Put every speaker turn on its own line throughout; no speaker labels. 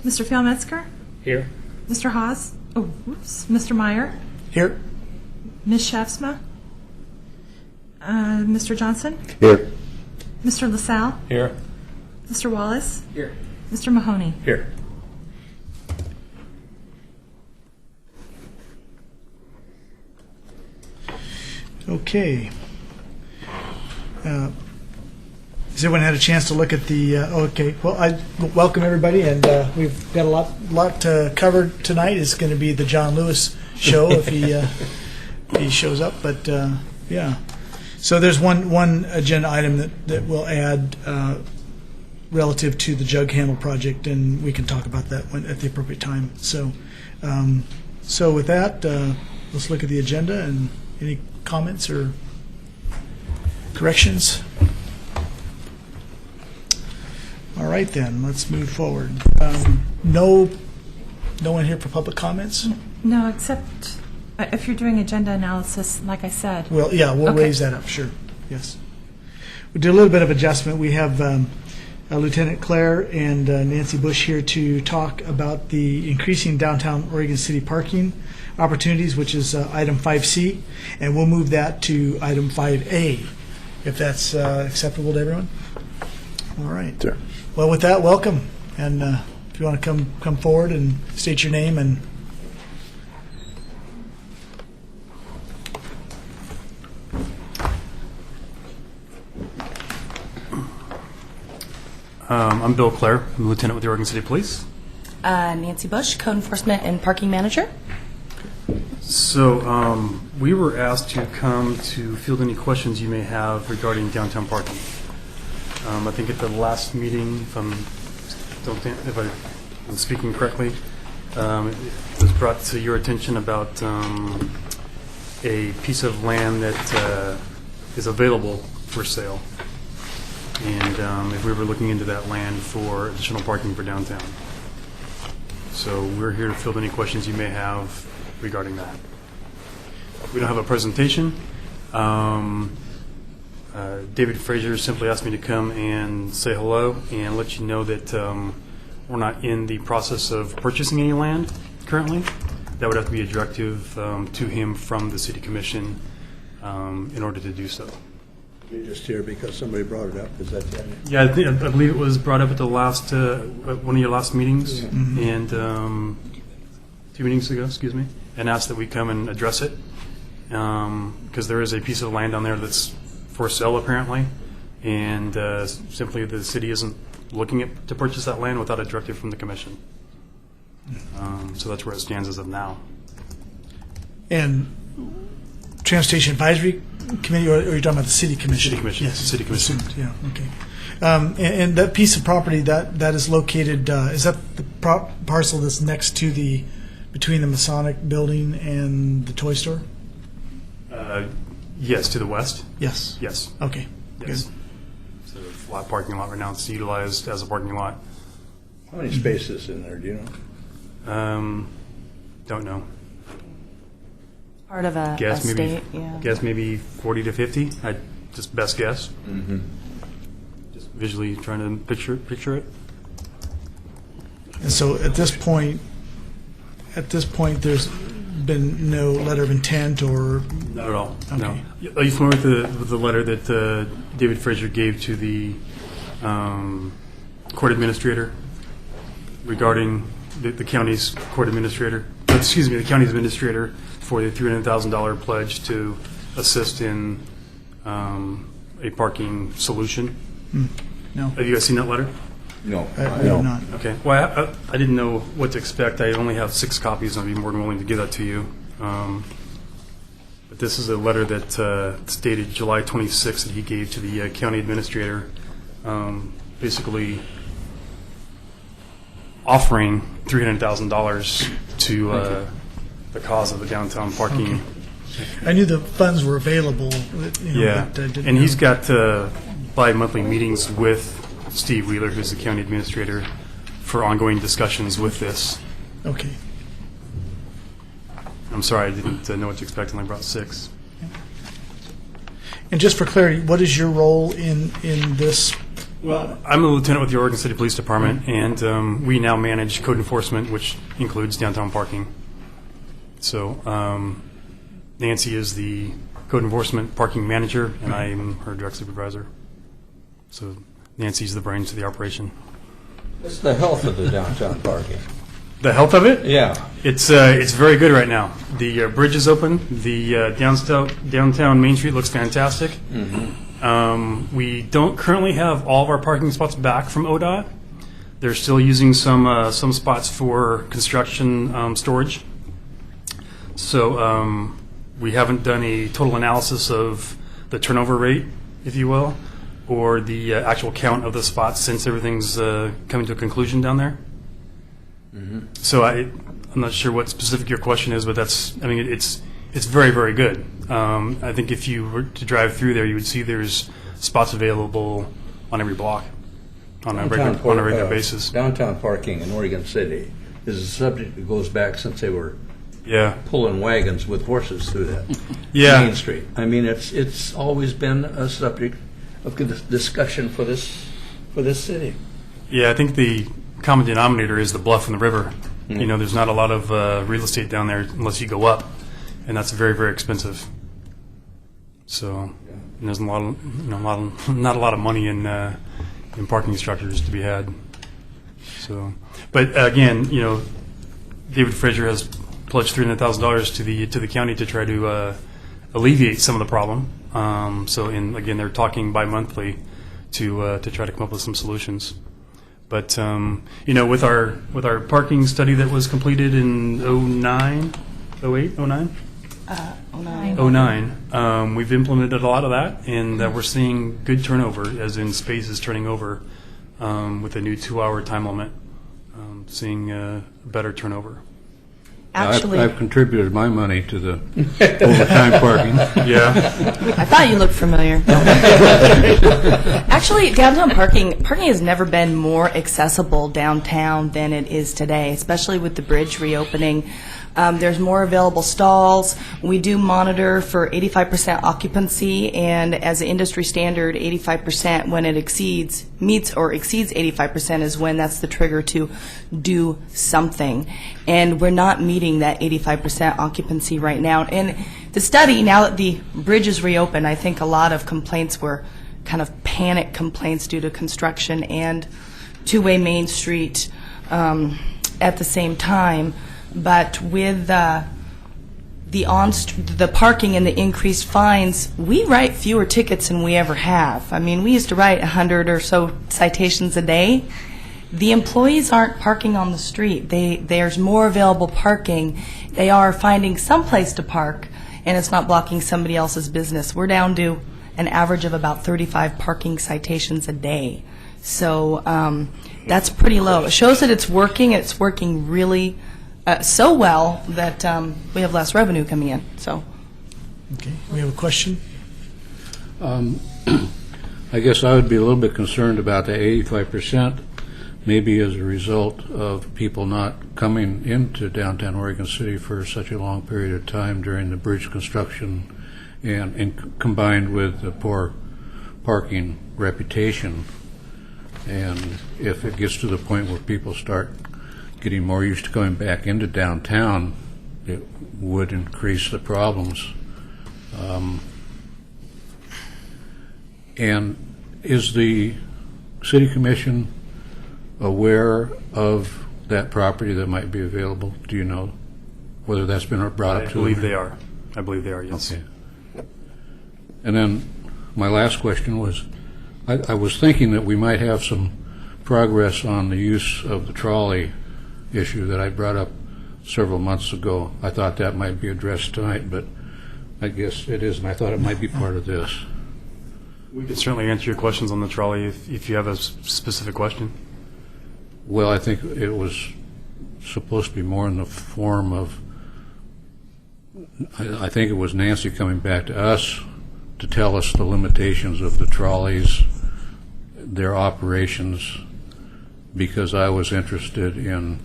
Mr. Phil-Metzger?
Here.
Mr. Haas? Oh, oops. Mr. Meyer?
Here.
Ms. Shafsma? Mr. Johnson?
Here.
Mr. LaSalle?
Here.
Mr. Wallace?
Here.
Mr. Mahoney?
Here.
Okay. Has everyone had a chance to look at the? Okay. Well, I welcome everybody, and we've got a lot to cover tonight. It's going to be the John Lewis show if he shows up. But yeah. So there's one agenda item that we'll add relative to the jug handle project, and we can talk about that at the appropriate time. So with that, let's look at the agenda and any comments or corrections. All right, then let's move forward. No one here for public comments.
No, except if you're doing agenda analysis, like I said.
Well, yeah, we'll
Okay.
raise that up. Sure. Yes. We did a little bit of adjustment. We have Lieutenant Claire and Nancy Bush here to talk about the increasing downtown Oregon City parking opportunities, which is item 5C, and we'll move that to item 5A, if that's acceptable to everyone. All right.
Sure.
Well, with that, welcome, and if you want to come forward and state your name and.
I'm Bill Clare. I'm a lieutenant with the Oregon City Police.
Nancy Bush, Code Enforcement and Parking Manager.
So we were asked to come to field any questions you may have regarding downtown parking. I think at the last meeting, if I'm speaking correctly, it was brought to your attention about a piece of land that is available for sale. And if we were looking into that land for additional parking for downtown. So we're here to field any questions you may have regarding that. We don't have a presentation. David Frazier simply asked me to come and say hello and let you know that we're not in the process of purchasing any land currently. That would have to be a directive to him from the City Commission in order to do so.
You're just here because somebody brought it up. Is that right?
Yeah, I believe it was brought up at the last one of your last meetings, and 2 meetings ago, excuse me, and asked that we come and address it because there is a piece of land down there that's for sale apparently, and simply the city isn't looking to purchase that land without a directive from the commission. So that's where it stands as of now.
And Transportation Advisory Committee, or are you talking about the City Commission?
City Commission.
Yes.
City Commission.
Assumed, yeah, okay. And that piece of property that is located, is that the parcel that's next to between the Masonic building and the toy store?
Yes, to the west.
Yes.
Yes.
Okay.
Yes. It's a flat parking lot right now. It's utilized as a parking lot.
How many spaces in there, do you know?
Don't know.
Part of a
Guess maybe.
state, yeah.
Guess maybe 40 to 50. I just best guess. Just visually trying to picture it.
And so at this point, there's been no letter of intent or.
Not at all.
Okay.
No. Are you familiar with the letter that David Frazier gave to the court administrator regarding the county's court administrator? Excuse me, the county's administrator for the $300,000 pledge to assist in a parking solution.
No,
Have you guys seen that letter?
No.
I have not.
Okay. Well, I didn't know what to expect. I only have 6 copies, and I'd be more than willing to give that to you. But this is a letter that's dated July 26th that he gave to the county administrator, basically offering $300,000 to the cause of the downtown parking.
Okay. I knew the funds were available.
Yeah,
but I didn't
and
know.
he's got bi-monthly meetings with Steve Wheeler, who's the county administrator, for ongoing discussions with this.
Okay.
I'm sorry, I didn't know what to expect, and I brought 6.
And just for clarity, what is your role in this
Well, I'm a lieutenant with the Oregon City Police Department, and we now manage code enforcement, which includes downtown parking. So Nancy is the code enforcement parking manager, and I am her direct supervisor. So Nancy's the brains of the operation.
What's the health of the downtown parking?
The health of it?
Yeah.
It's very good right now. The bridge is open. The downtown Main Street looks fantastic. We don't currently have all of our parking spots back from ODOT. They're still using some spots for construction storage. So we haven't done a total analysis of the turnover rate, if you will, or the actual count of the spots since everything's coming to a conclusion down there. So I'm not sure what specific your question is, but it's very, very good. I think if you were to drive through there, you would see there's spots available on every block on a regular basis.
Downtown parking in Oregon City is a subject that goes back since they were pulling wagons with horses through that Main Street. I mean, it's always been a subject of discussion for this city.
Yeah, I think the common denominator is the bluff and the river. You know, there's not a lot of real estate down there unless you go up, and that's very, very expensive. So and there's not a lot of money in parking structures to be had. So, but again, you know, David Frazier has pledged $300,000 to the county to try to alleviate some of the problem. So, again, they're talking bi-monthly to try to come up with some solutions. But you know, with our parking study that was completed in 09, we've implemented a lot of that, and we're seeing good turnover, as in spaces turning over with a new 2-hour time limit. Seeing better turnover.
Actually,
I've contributed my money to the overtime parking.
Yeah.
I thought you looked familiar. Actually, downtown parking has never been more accessible downtown than it is today, especially with the bridge reopening. There's more available stalls. We do monitor for 85% occupancy, and as an industry standard, 85% when it meets or exceeds 85% is when that's the trigger to do something. And we're not meeting that 85% occupancy right now. And the study, now that the bridge is reopened, I think a lot of complaints were kind of panic complaints due to construction and two-way Main Street at the same time. But with the parking and the increased fines, we write fewer tickets than we ever have. I mean, we used to write 100 or so citations a day. The employees aren't parking on the street. There's more available parking. They are finding some place to park, and it's not blocking somebody else's business. We're down to an average of about 35 parking citations a day. So that's pretty low. It shows that it's working. It's working really so well that we have less revenue coming in. So,
Okay, we have a question.
I guess I would be a little bit concerned about the 85%, maybe as a result of people not coming into downtown Oregon City for such a long period of time during the bridge construction, and combined with the poor parking reputation. And if it gets to the point where people start getting more used to going back into downtown, it would increase the problems. And is the City Commission aware of that property that might be available? Do you know whether that's been brought up to them?
I believe they are, yes.
Okay. And then my last question was, I was thinking that we might have some progress on the use of the trolley issue that I brought up several months ago. I thought that might be addressed tonight, but I guess it isn't. I thought it might be part of this.
We could certainly answer your questions on the trolley if you have a specific question.
Well, I think it was supposed to be more in the form of, I think it was Nancy coming back to us to tell us the limitations of the trolleys, their operations, because I was interested in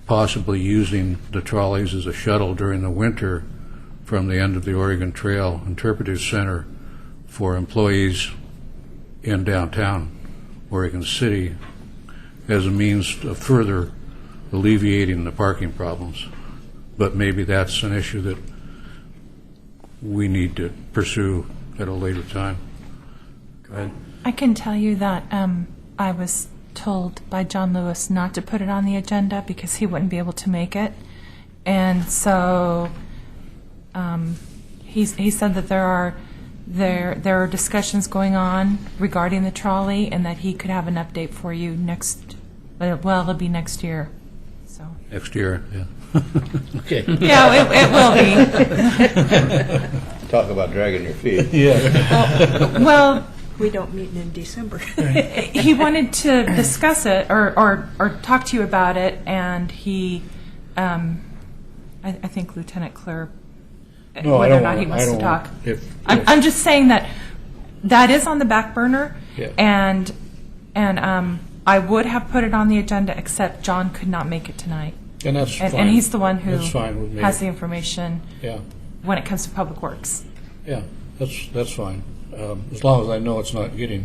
possibly using the trolleys as a shuttle during the winter from the end of the Oregon Trail Interpretive Center for employees in downtown Oregon City as a means of further alleviating the parking problems. But maybe that's an issue that we need to pursue at a later time.
Go ahead.
I can tell you that I was told by John Lewis not to put it on the agenda because he wouldn't be able to make it. And so he said that there are discussions going on regarding the trolley and that he could have an update for you it'll be next year. So.
Next year, yeah. Okay.
Yeah, it will be.
Talk about dragging your feet.
Well,
We don't meet in December.
he wanted to discuss it or talk to you about it, and he, I think Lieutenant Clare,
No, I
whether
don't
or not he
want-
wants
I
to
don't
talk.
want-
I'm just saying that is on the back burner,
Yeah.
and I would have put it on the agenda, except John could not make it tonight.
And that's fine.
And he's the one who
That's fine with me.
has the information
Yeah,
when it comes to Public Works.
yeah, that's fine. As long as I know it's not getting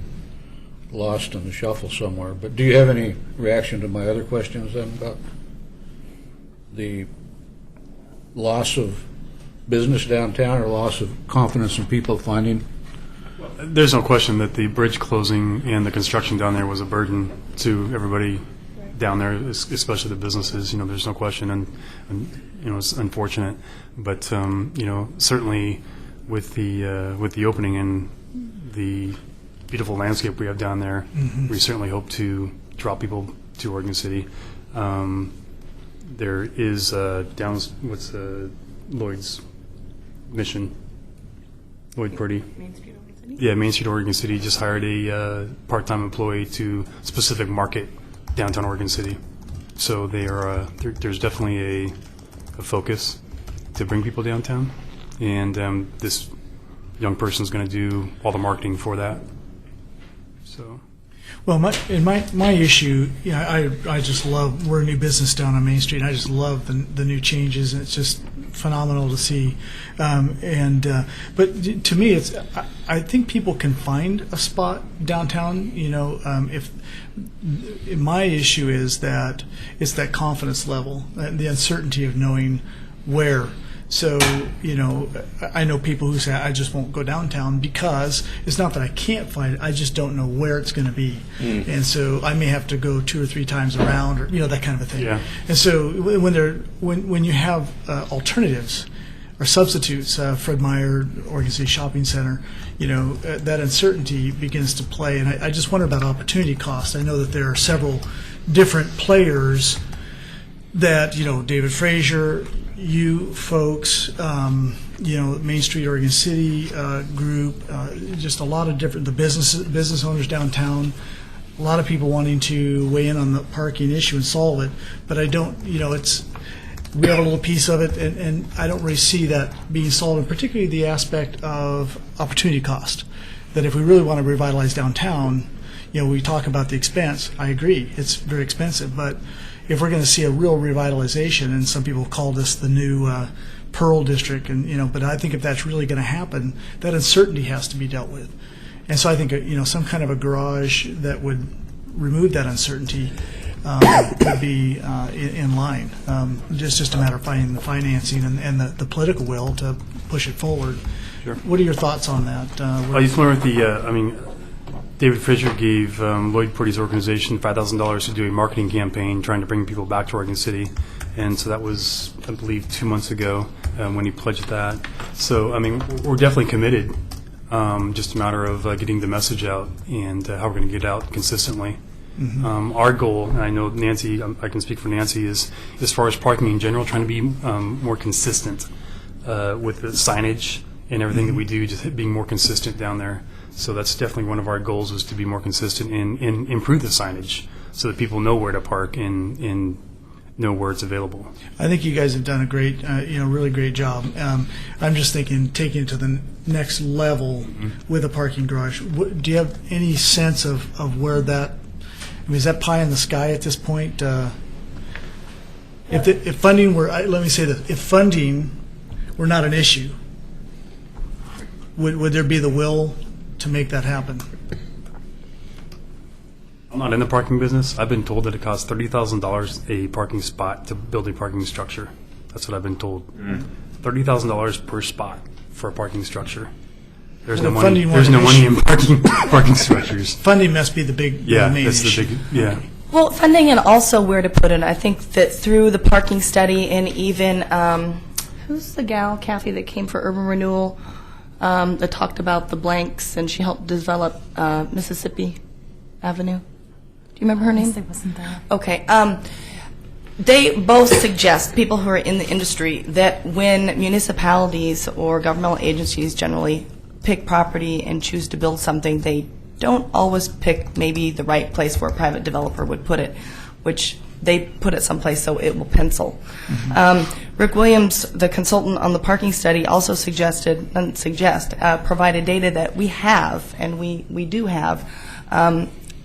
lost in the shuffle somewhere. But do you have any reaction to my other questions then about the loss of business downtown or loss of confidence in people finding?
There's no question that the bridge closing and the construction down there was a burden to everybody down there, especially the businesses. There's no question, and it's unfortunate. But certainly with the opening and the beautiful landscape we have down there, we certainly hope to draw people to Oregon City. There is what's Lloyd's mission? Lloyd Purdy.
Main Street, Oregon City?
Yeah, Main Street, Oregon City just hired a part-time employee to specific market downtown Oregon City. So they are there's definitely a focus to bring people downtown, and this young person's going to do all the marketing for that. So.
Well, my issue, I just love, we're a new business down on Main Street. I just love the new changes, and it's just phenomenal to see. But to me, I think people can find a spot downtown. If my issue is that it's that confidence level, the uncertainty of knowing where. So, I know people who say, I just won't go downtown because it's not that I can't find it, I just don't know where it's going to be. And so I may have to go 2 or 3 times around, or, that kind of a thing.
Yeah.
And so when you have alternatives or substitutes, Fred Meyer, Oregon City Shopping Center, that uncertainty begins to play. And I just wonder about opportunity cost. I know that there are several different players that, David Frazier, you folks, Main Street Oregon City group, just a lot of different, the business owners downtown, a lot of people wanting to weigh in on the parking issue and solve it, but I don't, we have a little piece of it, and I don't really see that being solved, and particularly the aspect of opportunity cost, that if we really want to revitalize downtown, we talk about the expense. I agree, it's very expensive, but if we're going to see a real revitalization, and some people call this the new Pearl District, and but I think if that's really going to happen, that uncertainty has to be dealt with. And so I think some kind of a garage that would remove that uncertainty would be in line. Just a matter of finding the financing and the political will to push it forward.
Sure.
What are your thoughts on that?
Are you familiar with the? David Frazier gave Lloyd Purdy's organization $5,000 to do a marketing campaign trying to bring people back to Oregon City. And so that was, I believe, 2 months ago when he pledged that. So, we're definitely committed. Just a matter of getting the message out and how we're going to get it out consistently. Mm-hmm. Our goal, and I know Nancy, I can speak for Nancy, is as far as parking in general, trying to be more consistent with the signage and everything that we do, just being more consistent down there. So that's definitely one of our goals, is to be more consistent and improve the signage so that people know where to park and know where it's available.
I think you guys have done a great, really great job. I'm just thinking taking it to the next level with a parking garage. Do you have any sense of where that? Is that pie in the sky at this point? If funding were, let me say this: if funding were not an issue, would there be the will to make that happen?
not in the parking business, I've been told that it costs $30,000 a parking spot to build a parking structure. That's what I've been told. $30,000 per spot for a parking structure. There's
Well,
no
the
money.
funding
There's no
wasn't
money in parking structures.
Funding must be the main
That's
issue.
the big. Yeah.
Well, funding and also where to put it. I think that through the parking study and even, who's the gal, Kathy, that came for urban renewal, that talked about the blanks, and she helped develop Mississippi Avenue? Do you remember her name?
It wasn't that.
Okay. They both suggest, people who are in the industry, that when municipalities or governmental agencies generally pick property and choose to build something, they don't always pick maybe the right place where a private developer would put it, which they put it someplace so it will pencil. Rick Williams, the consultant on the parking study, also provided data that we have, and we do have,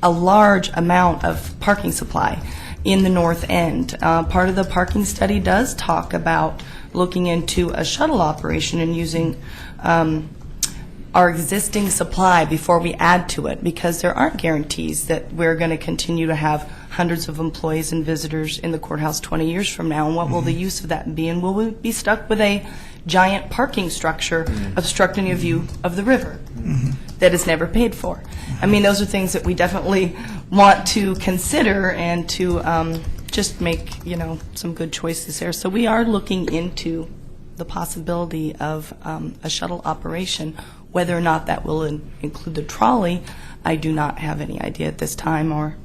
a large amount of parking supply in the north end. Part of the parking study does talk about looking into a shuttle operation and using our existing supply before we add to it, because there aren't guarantees that we're going to continue to have hundreds of employees and visitors in the courthouse 20 years from now, and what will the use of that be? And will we be stuck with a giant parking structure obstructing a view of the river that is never paid for? I mean, those are things that we definitely want to consider and to just make, some good choices there. So we are looking into the possibility of a shuttle operation. Whether or not that will include the trolley, I do not have any idea at this time, or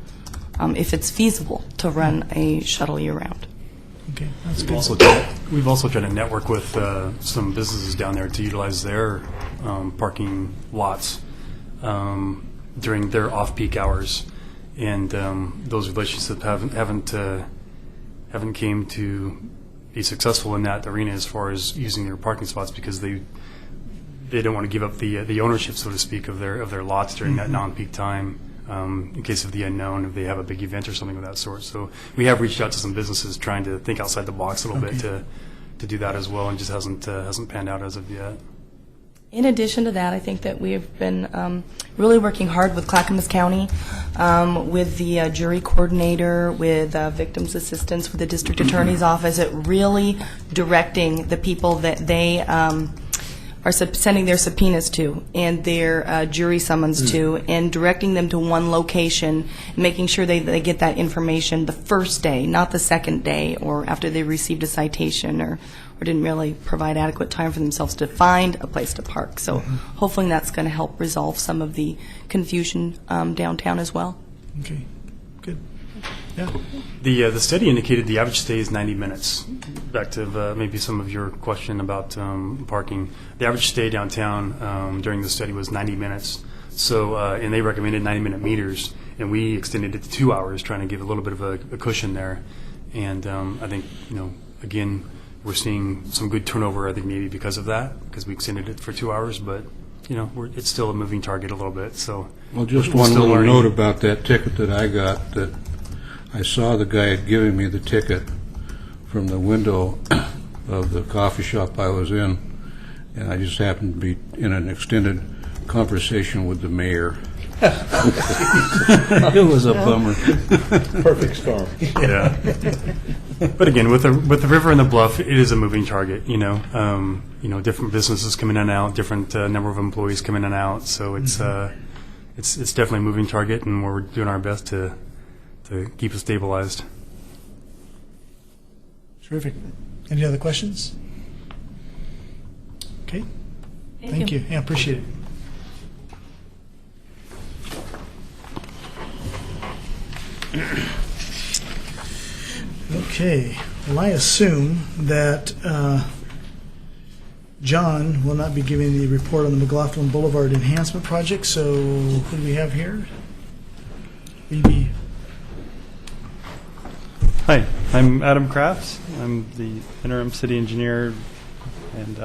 if it's feasible to run a shuttle year-round.
Okay, that's
We've also tried to network with some businesses down there to utilize their parking lots during their off-peak hours, and those relationships haven't came to be successful in that arena as far as using their parking spots, because they don't want to give up the ownership, so to speak, of their lots during that non-peak time, in case of the unknown, if they have a big event or something of that sort. So we have reached out to some businesses trying to think outside the box a little bit to do that as well, and just hasn't panned out as of yet.
In addition to that, I think that we have been really working hard with Clackamas County, with the jury coordinator, with victims assistance, with the district attorney's office, at really directing the people that they are sending their subpoenas to and their jury summons to, and directing them to one location, making sure they get that information the first day, not the second day, or after they received a citation or didn't really provide adequate time for themselves to find a place to park. So hopefully that's going to help resolve some of the confusion downtown as well.
Okay, good. Yeah.
The study indicated the average stay is 90 minutes. Back to maybe some of your question about parking. The average stay downtown during the study was 90 minutes. So, and they recommended 90-minute meters, and we extended it to 2 hours, trying to give a little bit of a cushion there. And I think, again, we're seeing some good turnover, I think, maybe because of that, because we extended it for 2 hours, but it's still a moving target a little bit. So,
Well, just
we're
one
still
little
learning.
note about that ticket that I got, that I saw the guy giving me the ticket from the window of the coffee shop I was in, and I just happened to be in an extended conversation with the mayor. It was a bummer.
Perfect storm.
Yeah. But again, with the river and the bluff, it is a moving target. Different businesses come in and out, different number of employees come in and out. So it's definitely a moving target, and we're doing our best to keep it stabilized.
Terrific. Any other questions? Okay. Thank you. Yeah, appreciate it. Okay. Well, I assume that John will not be giving the report on the McLaughlin Boulevard Enhancement Project, so who do we have here? Maybe.
Hi, I'm Adam Crafts. I'm the interim city engineer, and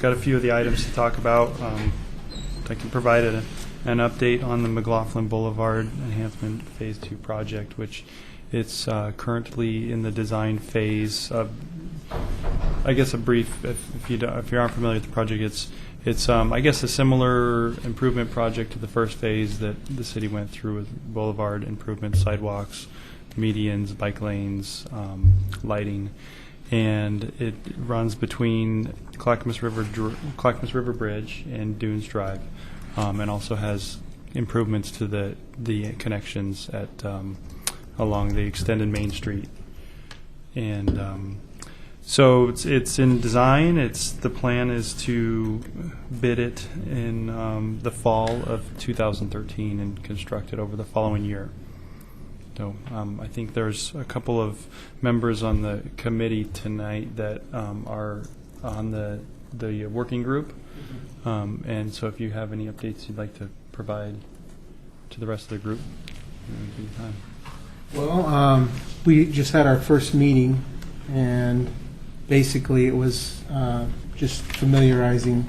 got a few of the items to talk about. I can provide an update on the McLaughlin Boulevard Enhancement Phase 2 project, which it's currently in the design phase. I guess a brief, if you aren't familiar with the project, it's, I guess, a similar improvement project to the first phase that the city went through with boulevard improvements, sidewalks, medians, bike lanes, lighting. And it runs between Clackamas River Bridge and Dunes Drive, and also has improvements to the connections at along the extended Main Street. And so it's in design. The plan is to bid it in the fall of 2013 and construct it over the following year. So I think there's a couple of members on the committee tonight that are on the working group, and so if you have any updates you'd like to provide to the rest of the group, it would be time.
Well, we just had our first meeting, and basically it was just familiarizing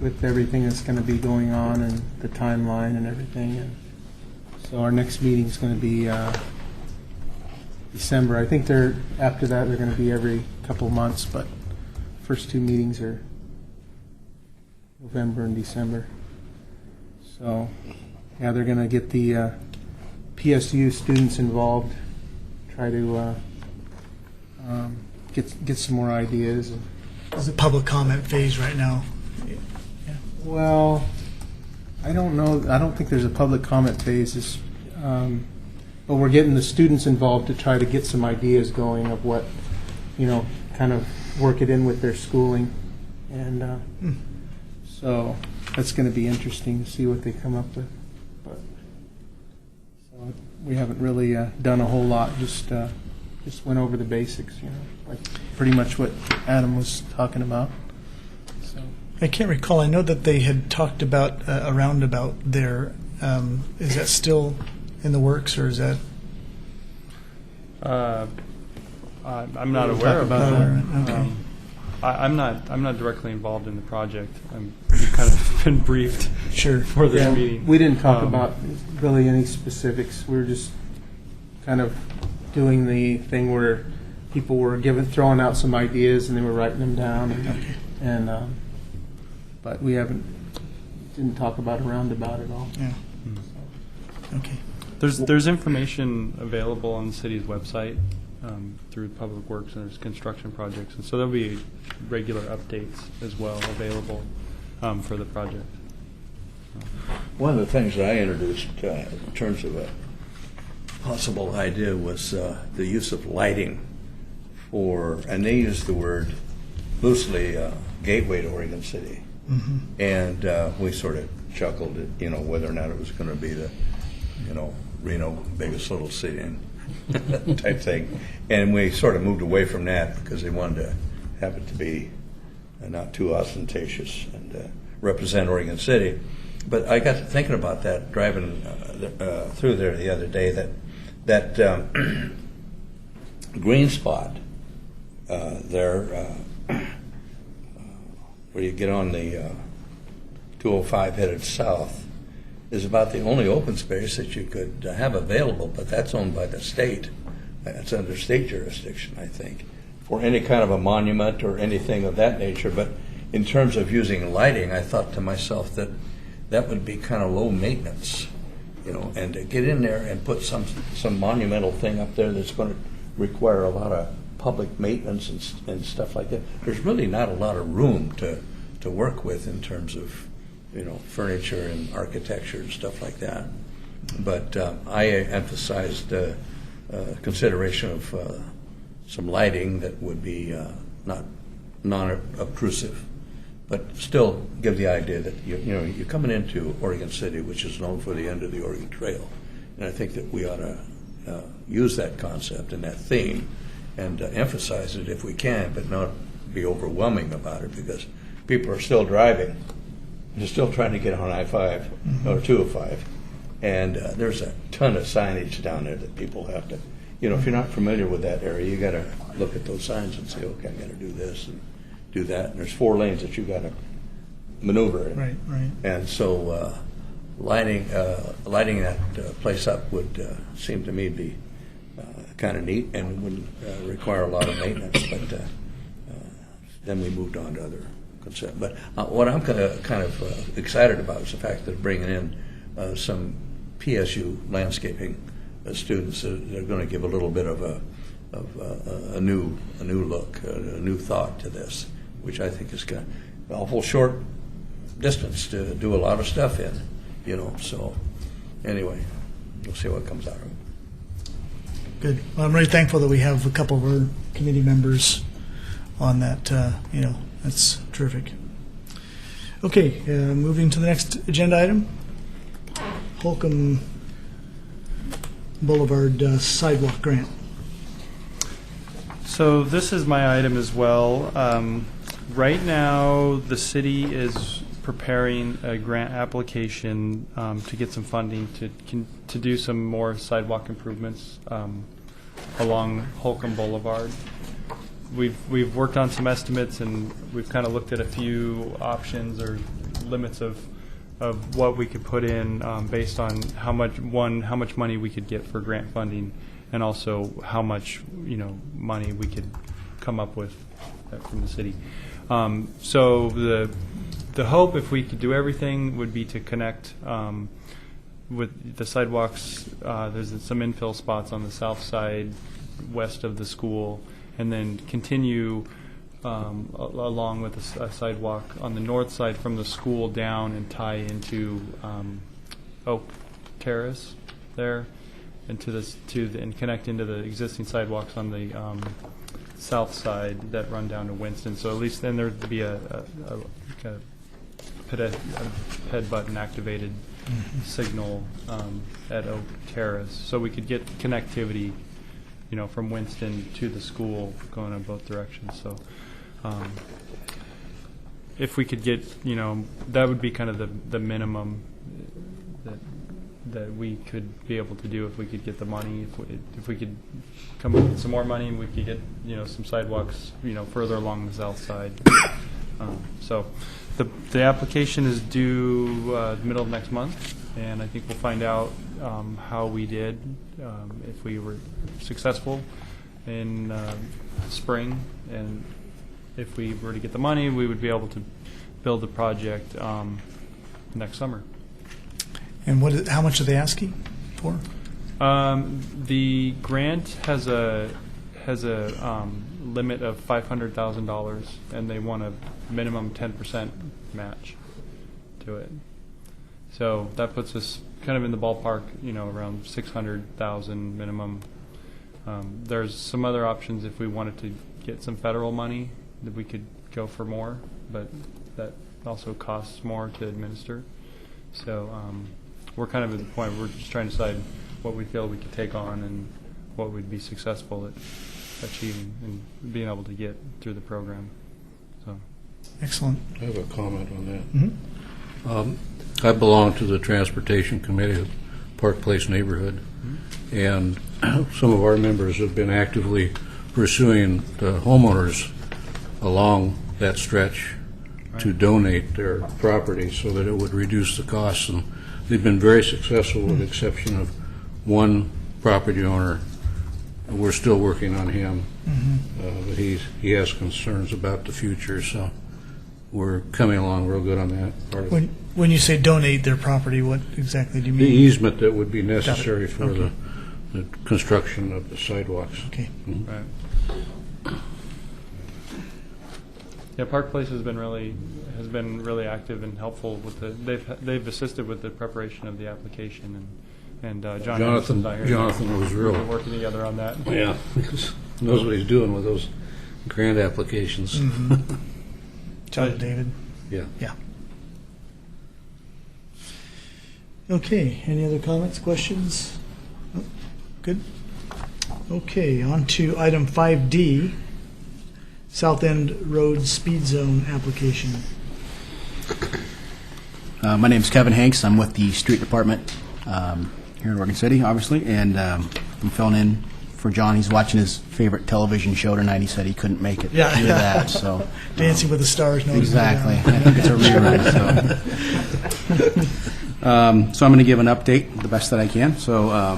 with everything that's going to be going on and the timeline and everything. And so our next meeting is going to be December. I think after that they're going to be every couple of months, but first two meetings are November and December. So yeah, they're going to get the PSU students involved, try to get some more ideas.
It's a public comment phase right now.
Well, I don't know. I don't think there's a public comment phase, but we're getting the students involved to try to get some ideas going of what, kind of work it in with their schooling, and so that's going to be interesting to see what they come up with. But so we haven't really done a whole lot. Just went over the basics, like pretty much what Adam was talking about. So.
I can't recall. I know that they had talked about a roundabout there. Is that still in the works, or is that?
I'm not aware of that.
Okay.
I'm not directly involved in the project. We've kind of been briefed
Sure.
for this
Yeah,
meeting.
we didn't talk about really any specifics. We were just kind of doing the thing where people were throwing out some ideas and they were writing them down, and but we didn't talk about a roundabout at all.
Yeah. Okay.
There's information available on the city's website through Public Works, and there's construction projects, and so there'll be regular updates as well available for the project.
One of the things that I introduced in terms of a possible idea was the use of lighting and they used the word loosely, gateway to Oregon City.
Mm-hmm.
And we sort of chuckled at, whether or not it was going to be the, Reno, biggest little city type thing. And we sort of moved away from that because they wanted to have it to be not too ostentatious and represent Oregon City. But I got to thinking about that driving through there the other day, that green spot there where you get on the 205 headed south is about the only open space that you could have available, but that's owned by the state. It's under state jurisdiction, I think, for any kind of a monument or anything of that nature. But in terms of using lighting, I thought to myself that would be kind of low maintenance, and to get in there and put some monumental thing up there that's going to require a lot of public maintenance and stuff like that. There's really not a lot of room to work with in terms of furniture and architecture and stuff like that. But I emphasized consideration of some lighting that would be not non-obtrusive, but still give the idea that you're coming into Oregon City, which is known for the end of the Oregon Trail, and I think that we ought to use that concept and that theme and emphasize it if we can, but not be overwhelming about it, because people are still driving. They're still trying to get on I-5 or 205, and there's a ton of signage down there that people have to, if you're not familiar with that area, you got to look at those signs and say, okay, I got to do this and do that, and there's 4 lanes that you got to maneuver in.
Right.
And so lighting that place up would seem to me to be kind of neat and wouldn't require a lot of maintenance. But then we moved on to other consent. But what I'm kind of excited about is the fact that bringing in some PSU landscaping students that are going to give a little bit of a new look, a new thought to this, which I think is an awful short distance to do a lot of stuff in, So anyway, we'll see what comes out of it.
Good. Well, I'm really thankful that we have a couple of our committee members on that. That's terrific. Okay, moving to the next agenda item. Holcomb Boulevard sidewalk grant.
So this is my item as well. Right now, the city is preparing a grant application to get some funding to do some more sidewalk improvements along Holcomb Boulevard. We've worked on some estimates, and we've kind of looked at a few options or limits of what we could put in based on how much money we could get for grant funding, and also how much money we could come up with from the city. So the hope, if we could do everything, would be to connect with the sidewalks. There's some infill spots on the south side, west of the school, and then continue along with a sidewalk on the north side from the school down and tie into Oak Terrace there, and and connect into the existing sidewalks on the south side that run down to Winston. So at least then there'd be a kind of head button activated signal at Oak Terrace, so we could get connectivity, from Winston to the school going in both directions. So if we could get, that would be kind of the minimum that we could be able to do if we could get the money. If we could come up with some more money, we could get some sidewalks further along the south side. So the application is due the middle of next month, and I think we'll find out how we did, if we were successful in spring, and if we were to get the money, we would be able to build the project next summer.
And how much are they asking for?
The grant has a limit of $500,000, and they want a minimum 10% match to it. So that puts us kind of in the ballpark, around $600,000 minimum. There's some other options if we wanted to get some federal money that we could go for more, but that also costs more to administer. So we're kind of at the point where we're just trying to decide what we feel we could take on and what we'd be successful at achieving and being able to get through the program. So,
excellent.
I have a comment on that.
Mm-hmm.
I belong to the Transportation Committee of Park Place neighborhood, and some of our members have been actively pursuing the homeowners along that stretch to donate their property so that it would reduce the costs, and they've been very successful with the exception of one property owner. We're still working on him, but he has concerns about the future, so we're coming along real good on that part of it.
When you say donate their property, what exactly do you
The
mean?
easement that would be necessary for
Okay.
the construction of the sidewalks.
Okay.
right. Yeah, Park Place has been really active and helpful with they've assisted with the preparation of the application, and John Anderson's out here.
Jonathan was
We're
real.
working together on that.
Yeah, knows what he's doing with those grant applications.
John and David.
Yeah.
Yeah. Okay, any other comments, questions? No? Good. Okay, on to item 5D, South End Road Speed Zone application.
My name's Kevin Hanks. I'm with the Street Department here in Oregon City, obviously, and I'm filling in for John. He's watching his favorite television show tonight. He said he couldn't make it
Yeah.
due to that. So
Dancing with the Stars. No,
exactly. I think it's a rerun. So I'm going to give an update the best that I can. So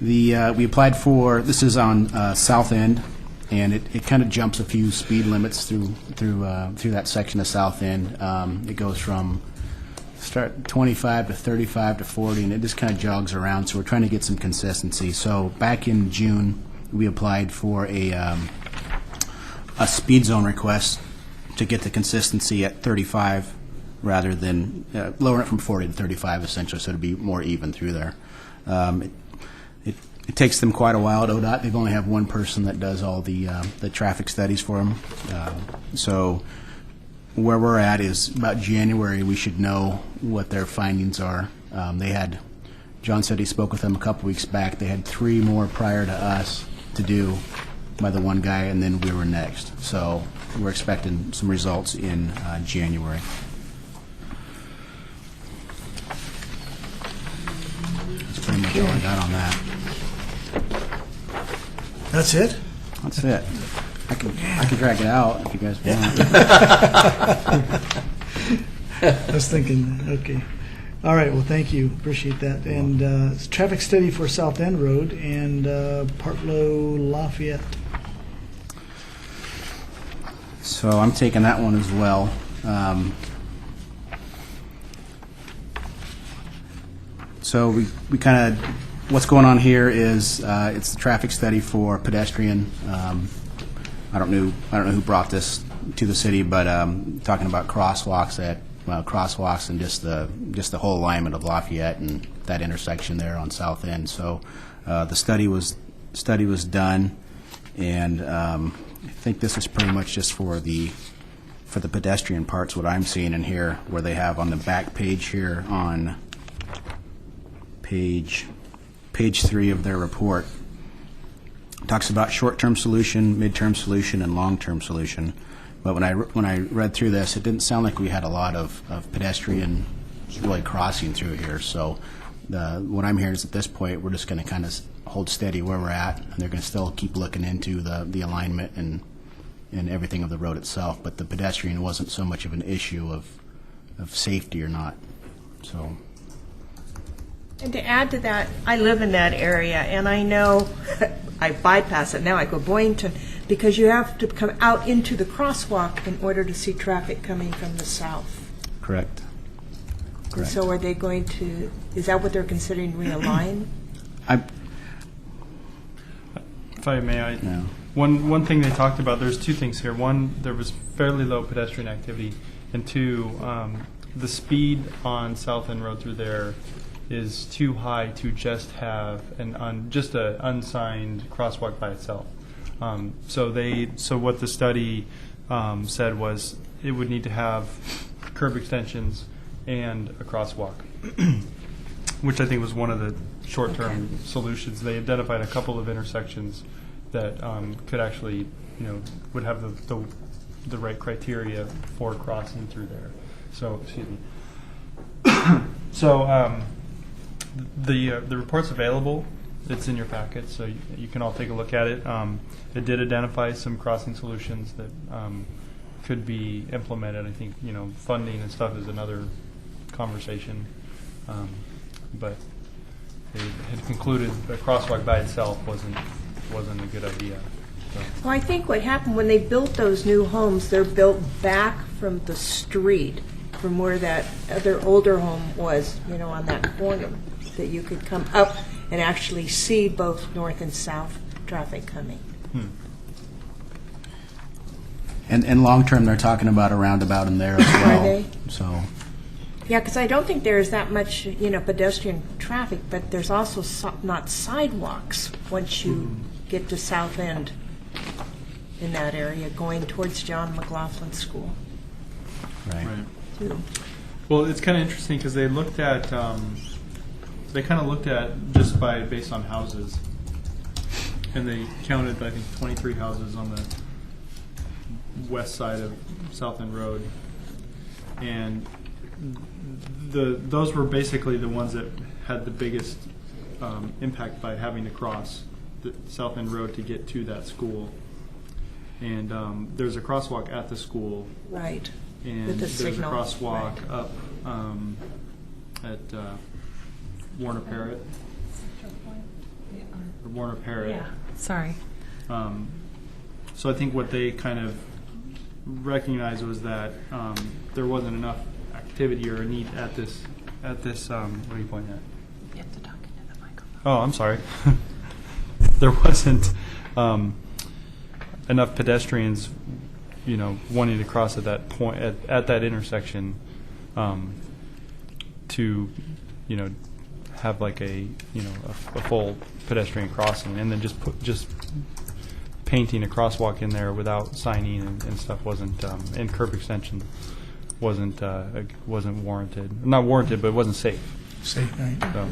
we applied for, this is on South End, and it kind of jumps a few speed limits through that section of South End. It goes from start 25 to 35 to 40, and it just kind of jogs around. So we're trying to get some consistency. So back in June, we applied for a speed zone request to get the consistency at 35 rather than lowering it from 40 to 35 essentially, so to be more even through there. It takes them quite a while at ODOT. They've only have one person that does all the traffic studies for them. So where we're at is about January we should know what their findings are. John said he spoke with them a couple weeks back. They had 3 more prior to us to do by the one guy, and then we were next. So we're expecting some results in January. That's pretty much all I got on that.
That's it?
That's it. I can drag it out if you guys want.
I was thinking, okay. All right, well, thank you. Appreciate that. And it's traffic study for South End Road and Partlow Lafayette.
So I'm taking that one as well. So we kind of, what's going on here is it's the traffic study for pedestrian. I don't know who brought this to the city, but talking about crosswalks and just the whole alignment of Lafayette and that intersection there on South End. So the study was done, and I think this is pretty much just for the pedestrian parts. What I'm seeing in here, where they have on the back page here on page 3 of their report, talks about short-term solution, mid-term solution, and long-term solution. But when I read through this, it didn't sound like we had a lot of pedestrian really crossing through here. So what I'm hearing is at this point we're just going to kind of hold steady where we're at, and they're going to still keep looking into the alignment and everything of the road itself. But the pedestrian wasn't so much of an issue of safety or not. So.
And to add to that, I live in that area, and I know I bypass it now. I go Boynton because you have to come out into the crosswalk in order to see traffic coming from the south.
Correct.
And so are they going to, is that what they're considering realign?
If I may,
No.
One thing they talked about, there's 2 things here. One, there was fairly low pedestrian activity, and 2, the speed on South End Road through there is too high to just have just an unsigned crosswalk by itself. So what the study said was it would need to have curb extensions and a crosswalk, which I think was one of the short-term solutions. They identified a couple of intersections that could actually, would have the right criteria for crossing through there. So, excuse me. So. The report's available. It's in your packet, so you can all take a look at it. It did identify some crossing solutions that could be implemented. I think funding and stuff is another conversation, but they had concluded a crosswalk by itself wasn't a good idea. So.
Well, I think what happened when they built those new homes, they're built back from the street, from where that other older home was, on that corner, that you could come up and actually see both north and south traffic coming.
And long term, they're talking about a roundabout in there as well.
Are they?
So.
Yeah, because I don't think there's that much, pedestrian traffic, but there's also not sidewalks once you get to South End in that area, going towards John McLaughlin School.
Right.
Well, it's kind of interesting because they looked at, they kind of looked at just based on houses, and they counted, I think, 23 houses on the west side of South End Road, and those were basically the ones that had the biggest impact by having to cross the South End Road to get to that school. And there's a crosswalk at the school.
Right.
And
With the
there's
signal.
a crosswalk up at Warner Parrott. Or Warner Parrott.
Yeah, sorry.
So I think what they kind of recognized was that there wasn't enough activity or a need at this. What are you pointing at?
You have to talk into the microphone.
Oh, I'm sorry. There wasn't enough pedestrians, wanting to cross at that point at that intersection to, have like a full pedestrian crossing, and then just painting a crosswalk in there without signing and stuff wasn't, and curb extension wasn't warranted. Not warranted, but it wasn't safe.
Safe, right?
So.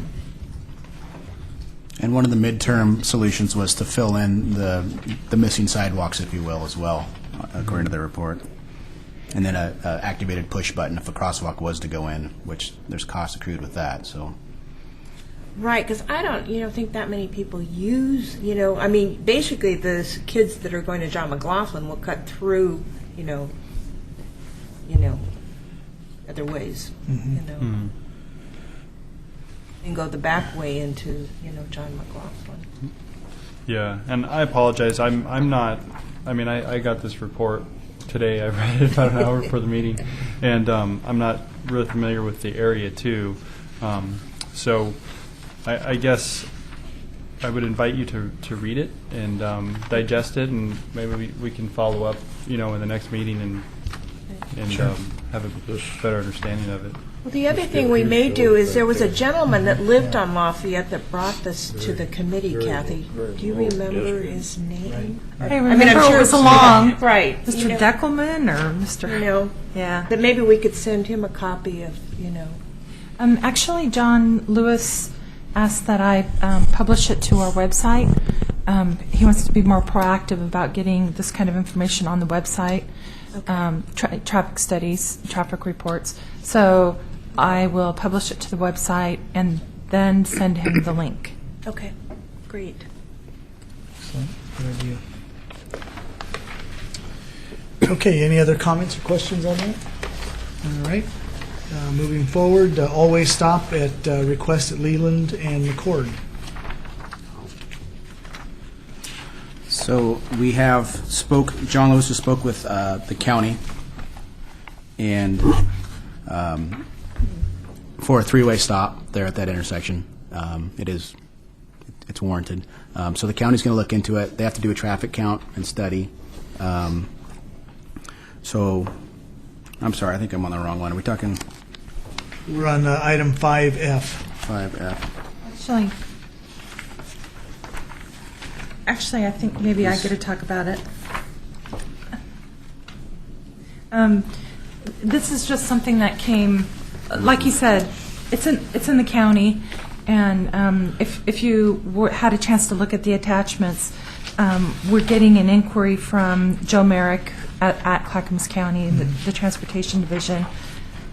And one of the midterm solutions was to fill in the missing sidewalks, if you will, as well, according to the report. And then a activated push button if a crosswalk was to go in, which there's cost accrued with that. So.
Right, because I don't, think that many people use, I mean, basically the kids that are going to John McLaughlin will cut through, other ways, and go the back way into, John McLaughlin.
Yeah, and I apologize. I'm not. I mean, I got this report today. I read it about an hour before the meeting, and I'm not really familiar with the area too. So I guess I would invite you to read it and digest it, and maybe we can follow up, in the next meeting and have a better understanding of it.
Well, the other thing we may do is there was a gentleman that lived on Lafayette that brought this to the committee, Kathy. Do you remember his name?
I remember it was long.
Right.
Mr. Deckelman or Mr. Yeah.
That maybe we could send him a copy of,
Actually, John Lewis asked that I publish it to our website. He wants to be more proactive about getting this kind of information on the website, traffic studies, traffic reports. So I will publish it to the website and then send him the link.
Okay, great.
Excellent. Good idea. Okay, any other comments or questions on that? All right. Moving forward, always stop at request at Leland and McCord.
So we have John Lewis has spoke with the county, and for a three-way stop there at that intersection, it's warranted. So the county's going to look into it. They have to do a traffic count and study. So I'm sorry, I think I'm on the wrong one. Are we talking
We're on item 5F.
5F?
Actually, I think maybe I get to talk about it. This is just something that came, like you said, it's in the county, and if you had a chance to look at the attachments, we're getting an inquiry from Joe Merrick at Clackamas County, the Transportation Division.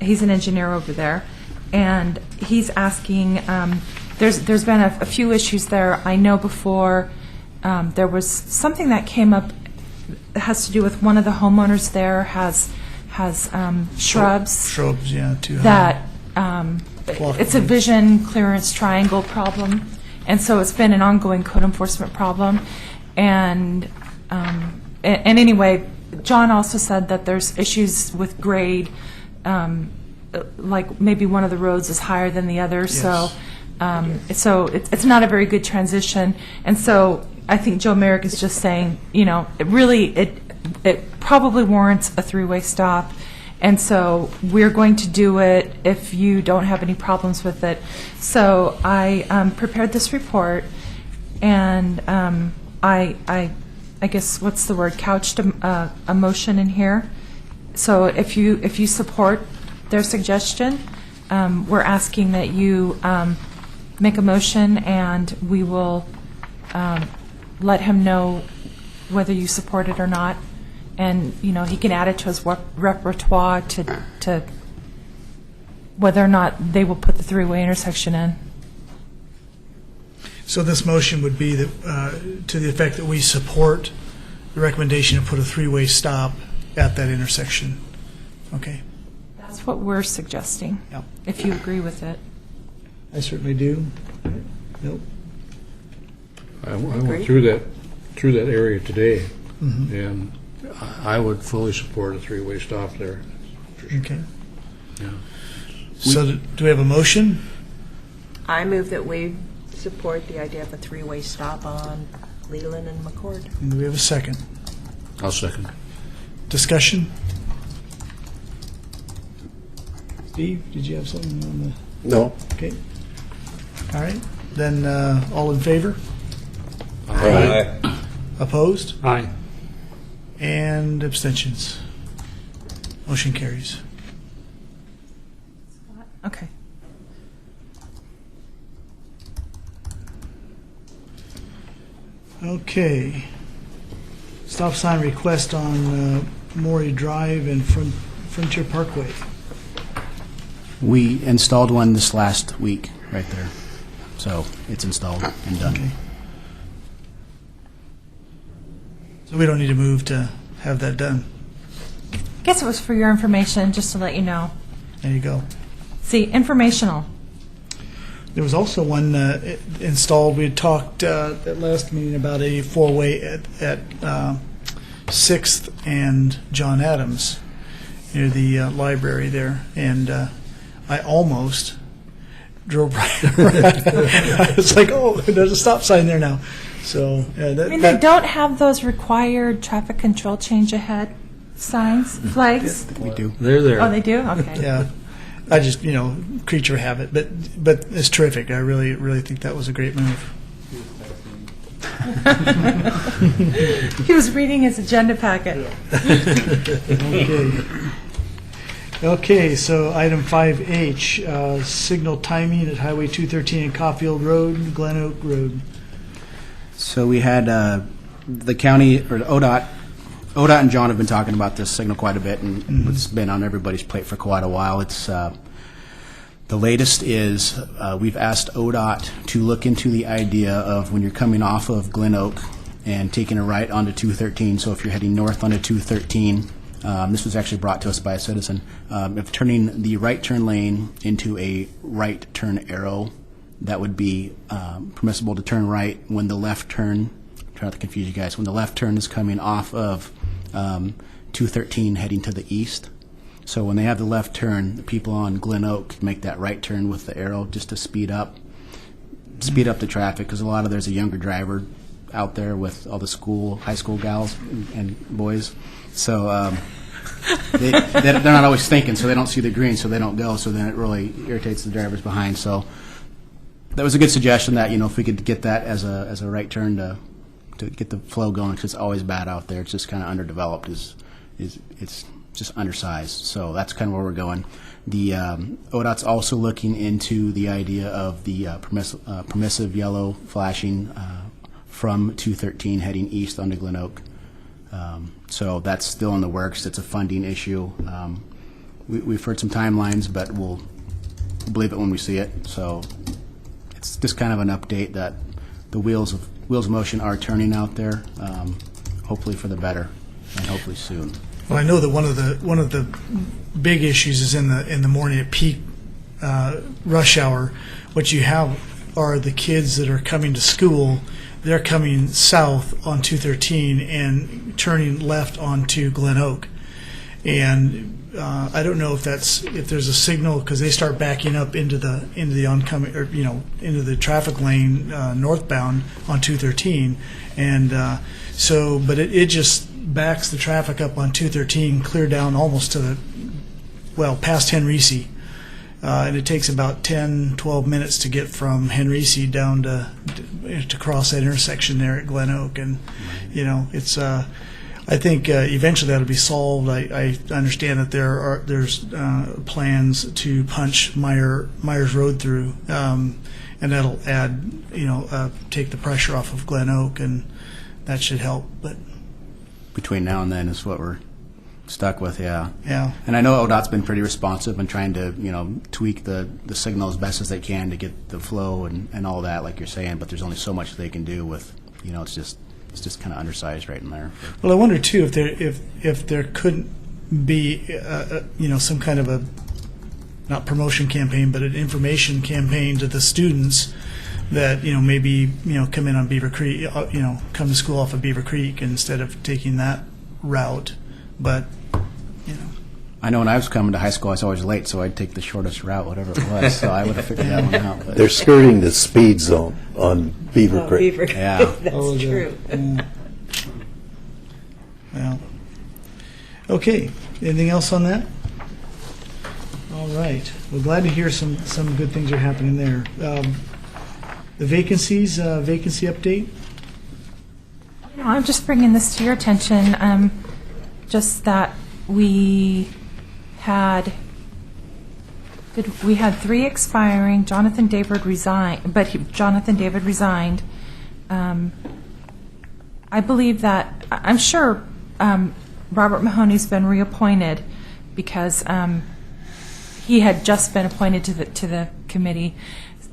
He's an engineer over there, and he's asking. There's been a few issues there. I know before. There was something that came up that has to do with one of the homeowners there has shrubs.
Shrubs, yeah, too high.
That it's a vision clearance triangle problem, and so it's been an ongoing code enforcement problem. And anyway, John also said that there's issues with grade, like maybe one of the roads is higher than the other, so it's not a very good transition, and so. I think Joe Merrick is just saying, it probably warrants a three-way stop, and so we're going to do it if you don't have any problems with it. So I prepared this report, and I guess what's the word? Couched a motion in here. So if you support their suggestion, we're asking that you make a motion, and we will. Let him know whether you support it or not, and he can add it to his repertoire to whether or not they will put the three-way intersection in.
So this motion would be that, to the effect that we support the recommendation to put a three-way stop at that intersection. Okay.
That's what we're suggesting.
Yep.
If you agree with it.
I certainly do. Nope.
I went through that area today. And I would fully support a three-way stop there.
Okay.
Yeah.
So do we have a motion?
I move that we support the idea of a three-way stop on Leland and McCord.
And do we have a second?
I'll second.
Discussion? Steve, did you have something on the?
No.
Okay. All right. Then all in favor?
Aye.
Opposed?
Aye.
And abstentions? Motion carries.
Okay.
Okay. Stop sign request on Maury Drive and Frontier Parkway.
We installed one this last week right there. So it's installed and done.
Okay. So we don't need to move to have that done.
I guess it was for your information, just to let you know.
There you go.
See, informational.
There was also one installed. We had talked at last meeting about a four-way at 6th and John Adams near the library there, and I almost drove right around. It's like, oh, there's a stop sign there now. So that,
I mean, they don't have those required traffic control change ahead signs, flags?
We do.
They're there.
Oh, they do? Okay.
Yeah, I just creature habit, but it's terrific. I really think that was a great move.
He was reading his agenda packet.
Okay, so item 5H, signal timing at Highway 213 and Caulfield Road, Glen Oak Road.
So we had the county, or ODOT and John have been talking about this signal quite a bit, and it's been on everybody's plate for quite a while. It's the latest is we've asked ODOT to look into the idea of when you're coming off of Glen Oak and taking a right onto 213. So if you're heading north onto 213, this was actually brought to us by a citizen, of turning the right turn lane into a right turn arrow, that would be permissible to turn right when the left turn, try not to confuse you guys, when the left turn is coming off of 213 heading to the east. So when they have the left turn, the people on Glen Oak make that right turn with the arrow just to speed up the traffic, because there's a younger driver out there with all the high school gals and boys. So they're not always thinking, so they don't see the green, so they don't go. So then it really irritates the drivers behind. So that was a good suggestion that, if we could get that as a right turn to get the flow going, because it's always bad out there. It's just kind of underdeveloped. It's just undersized. So that's kind of where we're going. The ODOT's also looking into the idea of the permissive yellow flashing from 213 heading east onto Glen Oak. So that's still in the works. It's a funding issue. We've heard some timelines, but we'll believe it when we see it. So it's just kind of an update that the wheels of motion are turning out there, hopefully for the better, and hopefully soon.
Well, I know that one of the big issues is in the morning at peak rush hour. What you have are the kids that are coming to school. They're coming south on 213 and turning left onto Glen Oak, and I don't know if there's a signal, because they start backing up into the oncoming, or into the traffic lane northbound on 213, and but it just backs the traffic up on 213 clear down almost to past Henrici, and it takes about 10-12 minutes to get from Henrici down to cross that intersection there at Glen Oak, and it's. I think eventually that'll be solved. I understand that there's plans to punch Myers Road through, and that'll add, take the pressure off of Glen Oak, and that should help. But
between now and then is what we're stuck with, yeah.
Yeah.
And I know ODOT's been pretty responsive and trying to, tweak the signal as best as they can to get the flow and all that, like you're saying. But there's only so much they can do with, it's just kind of undersized right in there.
Well, I wonder too if there couldn't be some kind of a, not promotion campaign, but an information campaign to the students that, maybe, come in on Beaver Creek, come to school off of Beaver Creek instead of taking that route. But,
I know when I was coming to high school, I was always late, so I'd take the shortest route, whatever it was. So I would have figured that one out. But
They're skirting the speed zone on Beaver Creek.
Beaver Creek,
Yeah.
that's
Oh, yeah.
true.
well, okay. Anything else on that? All right. Well, glad to hear some good things are happening there. The vacancies, vacancy update.
I'm just bringing this to your attention, just that we had 3 expiring. Jonathan David resigned. I believe that, I'm sure Robert Mahoney's been reappointed because he had just been appointed to the committee,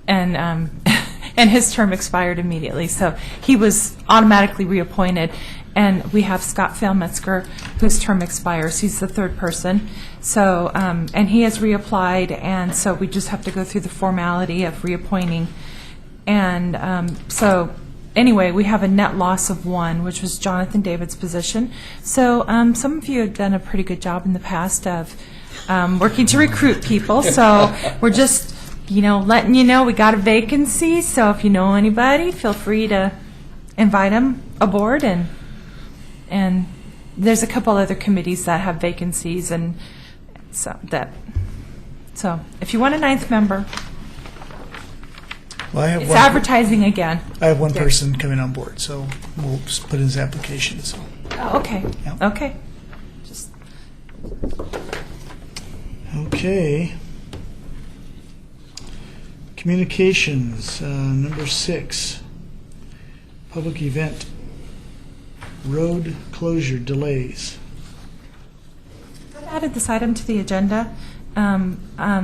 and and his term expired immediately, so he was automatically reappointed. And we have Scott Failmetzger, whose term expires. He's the 3rd person. So, and he has reapplied, and so we just have to go through the formality of reappointing. And so, anyway, we have a net loss of 1, which was Jonathan David's position. So, some of you have done a pretty good job in the past of working to recruit people. So, we're just, letting you know we got a vacancy. So, if you know anybody, feel free to invite them aboard. And there's a couple other committees that have vacancies, and so if you want a 9th member,
Well, I have
it's advertising again.
I have one person coming on board, so we'll just put in his application. So.
Oh, okay.
Yeah.
Okay. Just
Okay. Communications, number 6. Public event. Road closure delays.
I've added this item to the agenda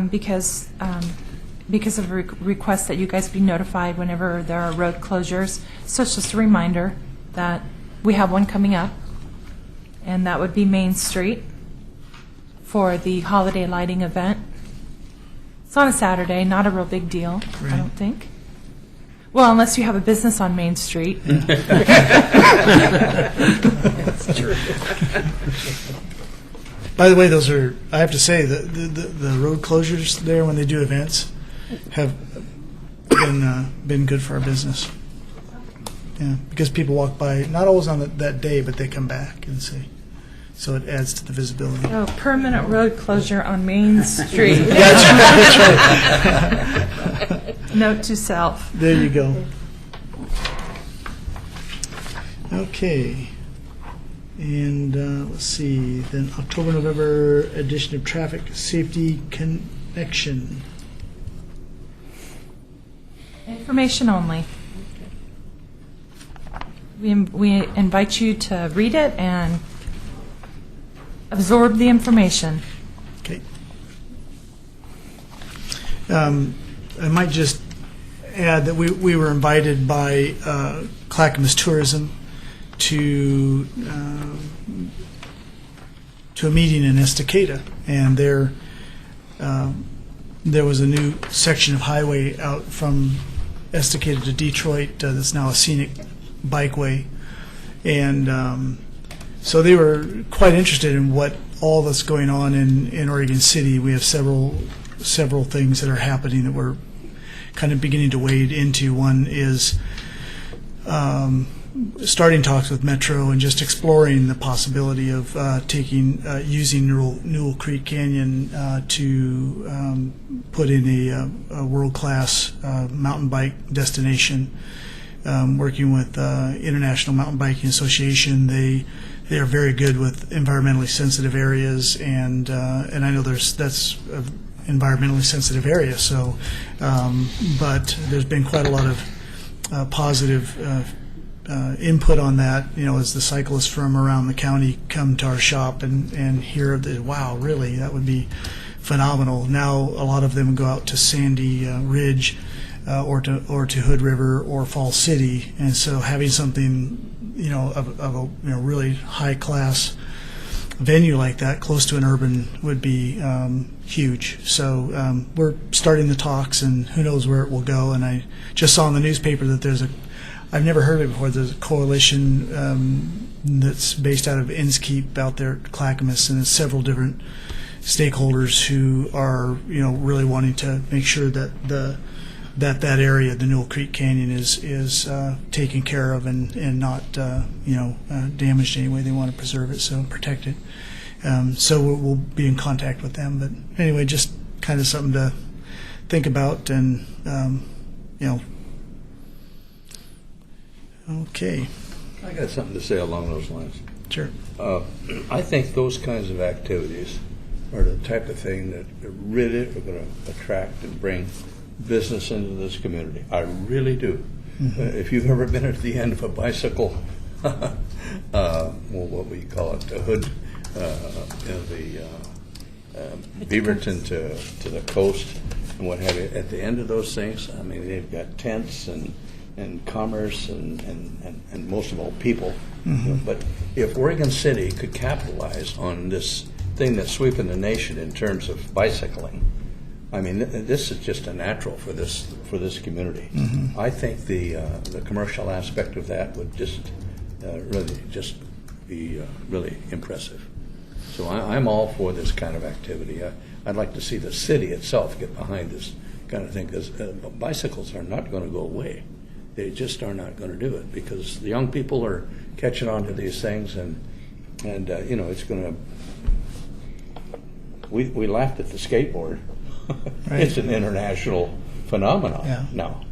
because of a request that you guys be notified whenever there are road closures. So it's just a reminder that we have one coming up, and that would be Main Street for the holiday lighting event. It's on a Saturday, not a real big deal,
Right.
I don't think. Well, unless you have a business on Main Street.
That's true. By the way, those are, I have to say, the road closures there when they do events have been good for our business. Yeah, because people walk by, not always on that day, but they come back and see. So it adds to the visibility.
Oh, permanent road closure on Main Street.
That's right.
Note to self.
There you go. Okay. And let's see, then October, November edition of Traffic Safety Connection.
Information only. We invite you to read it and absorb the information.
Okay. I might just add that we were invited by Clackamas Tourism to a meeting in Estacada, and there was a new section of highway out from Estacada to Detroit that's now a scenic bikeway, and so they were quite interested in what all that's going on in Oregon City. We have several things that are happening that we're kind of beginning to wade into. One is starting talks with Metro and just exploring the possibility of using Newell Creek Canyon to put in a world-class mountain bike destination. Working with International Mountain Biking Association, they are very good with environmentally sensitive areas, and I know that's an environmentally sensitive area. So, but there's been quite a lot of positive input on that. As the cyclists from around the county come to our shop and hear that, wow, really, that would be phenomenal. Now a lot of them go out to Sandy Ridge. Or to Hood River or Fall City, and so having something of a really high class venue like that, close to an urban, would be huge. So we're starting the talks, and who knows where it will go. And I just saw in the newspaper that I've never heard of it before, there's a coalition that's based out of Inskeep out there at Clackamas, and it's several different stakeholders who are, really wanting to make sure that that area, the Newell Creek Canyon, is taken care of and not damaged in any way. They want to preserve it, so protect it. So we'll be in contact with them. But anyway, just kind of something to think about, and Okay.
I got something to say along those lines.
Sure.
I think those kinds of activities are the type of thing that really are going to attract and bring business into this community. I really do.
Mm-hmm.
If you've ever been at the end of a bicycle, what we call it, the hood, Beaverton to the coast and what have you, at the end of those things, I mean, they've got tents and commerce and most of all people.
Mm-hmm.
But if Oregon City could capitalize on this thing that's sweeping the nation in terms of bicycling, I mean, this is just a natural for this community.
Mm-hmm.
I think the commercial aspect of that would just really just be really impressive. So I'm all for this kind of activity. I'd like to see the city itself get behind this kind of thing, because bicycles are not going to go away. They just are not going to do it, because the young people are catching on to these things, and it's going to. We laughed at the skateboard.
Right.
It's an international phenomenon now.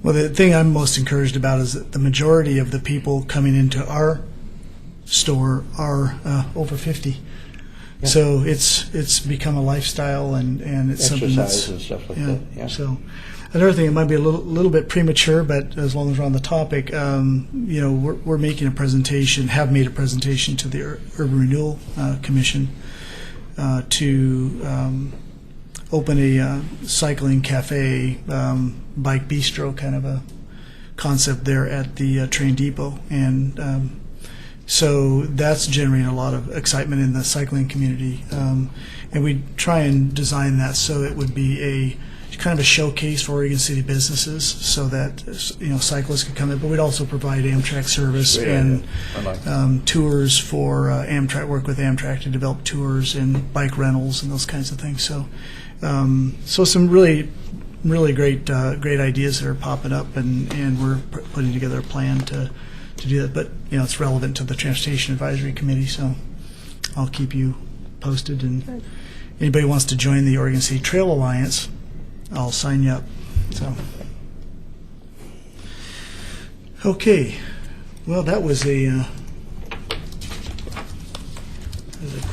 Well, the thing I'm most encouraged about is that the majority of the people coming into our store are over 50. Yeah. So it's become a lifestyle, and it's something that's
exercise and stuff like that. Yeah.
So another thing, it might be a little bit premature, but as long as we're on the topic, we're making a presentation, have made a presentation to the Urban Renewal Commission to open a cycling cafe, bike bistro kind of a concept there at the train depot, and so that's generating a lot of excitement in the cycling community, and we try and design that so it would be a kind of a showcase for Oregon City businesses, so that cyclists could come in, but we'd also provide Amtrak service and tours for Amtrak, work with Amtrak to develop tours and bike rentals and those kinds of things. So some really great ideas that are popping up, and we're putting together a plan to do that. But it's relevant to the Transportation Advisory Committee, so I'll keep you posted. And anybody wants to join the Oregon City Trail Alliance, I'll sign you up. So, okay. Well, that was a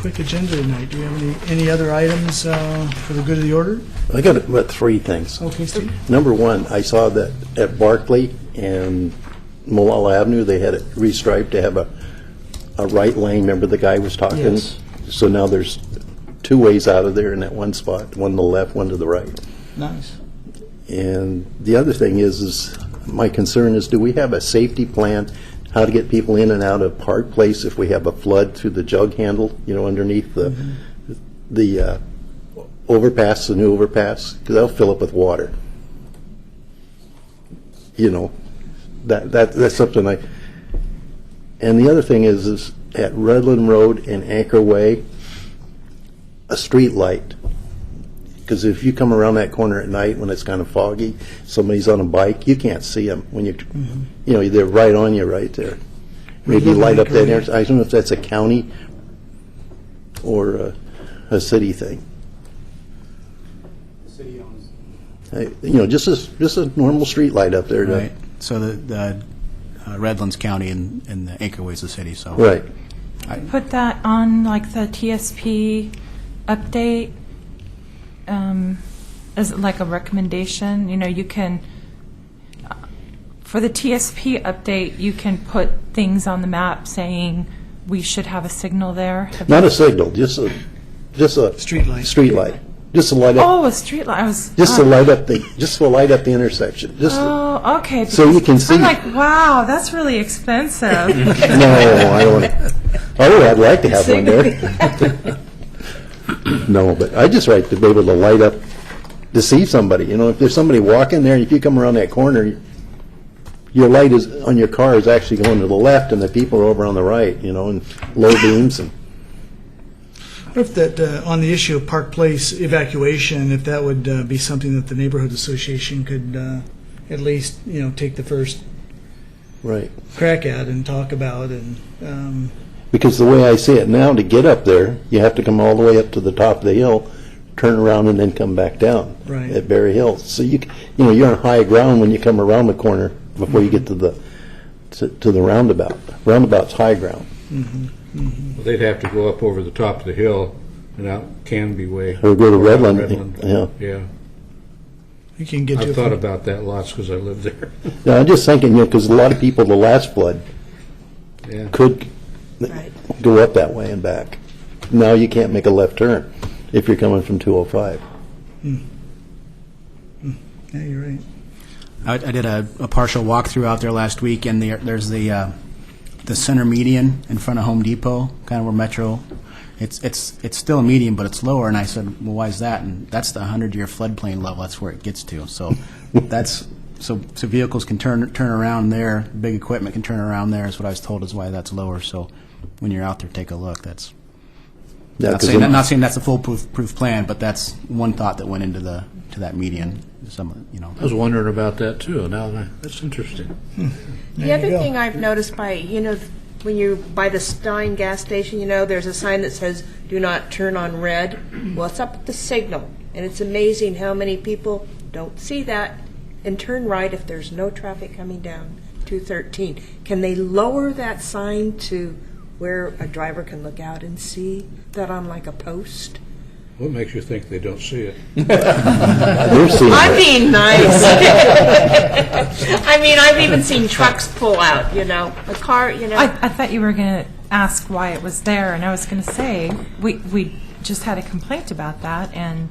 quick agenda tonight. Do we have any other items for the good of the order?
I got about three things.
Okay, Steve.
Number one, I saw that at Barclay and Molalla Avenue, they had it restriped to have a right lane. Remember the guy was talking?
Yes.
So now there's two ways out of there in that one spot, one to the left, one to the right.
Nice.
And the other thing is my concern is, do we have a safety plan how to get people in and out of Park Place if we have a flood through the jug handle, underneath the overpass, the new overpass, because they'll fill up with water. That's something and the other thing is at Redland Road and Anchor Way, a street light. Because if you come around that corner at night when it's kind of foggy, somebody's on a bike, you can't see them when they're right on you right there. Maybe light up that area. I don't know if that's a county or a city thing.
The city owns.
Just a normal street light up there.
Right. So the Redlands County and the Anchor Way's the city. So
right.
Put that on like the TSP update. As like a recommendation, you can, for the TSP update, you can put things on the map saying we should have a signal there.
Not a signal, just a
street light.
Street light, just to light up.
Oh, a street light.
Just to light up the intersection.
Okay.
So you can see.
I'm like, wow, that's really expensive.
No, I don't want to. Oh, I'd like to have one there. No, but I just like to be able to light up to see somebody. You know, if there's somebody walking there, and if you come around that corner, your light is on your car is actually going to the left, and the people are over on the right. You know, and low beams and.
If that, on the issue of Park Place evacuation, if that would be something that the neighborhood association could at least, take the first
Right.
crack at and talk about, and
Because the way I see it now, to get up there, you have to come all the way up to the top of the hill, turn around, and then come back down
Right.
at Berry Hill. So you're on high ground when you come around the corner before you get to the roundabout. Roundabout's high ground.
Well, they'd have to go up over the top of the hill and out Canby Way.
Or go to
Or out
Redland. Yeah.
Yeah.
you can get to
I've
it
thought
from-
about that lots because I live there.
No, I'm just thinking, because a lot of people, the last flood,
Yeah.
could
Right.
go up that way and back. Now you can't make a left turn if you're coming from 205.
Yeah, you're right.
I did a partial walkthrough out there last week, and there's the center median in front of Home Depot, kind of where Metro. It's still a median, but it's lower. And I said, well, why is that? And that's the 100-year floodplain level. That's where it gets to. So so vehicles can turn around there. Big equipment can turn around there. Is what I was told is why that's lower. So when you're out there, take a look. That's
Yeah,
not
'cause
not saying that's a foolproof plan, but that's one thought that went into that median.
I was wondering about that too. That's interesting.
The
There
other
you go.
thing I've noticed when you're by the Stein gas station, there's a sign that says, "Do not turn on red." Well, it's up at the signal, and it's amazing how many people don't see that and turn right if there's no traffic coming down 213. Can they lower that sign to where a driver can look out and see that on like a post?
What makes you think they don't see it?
They're seeing
I'm
it.
being nice. I mean, I've even seen trucks pull out, a car,
I thought you were going to ask why it was there, and I was going to say, we just had a complaint about that, and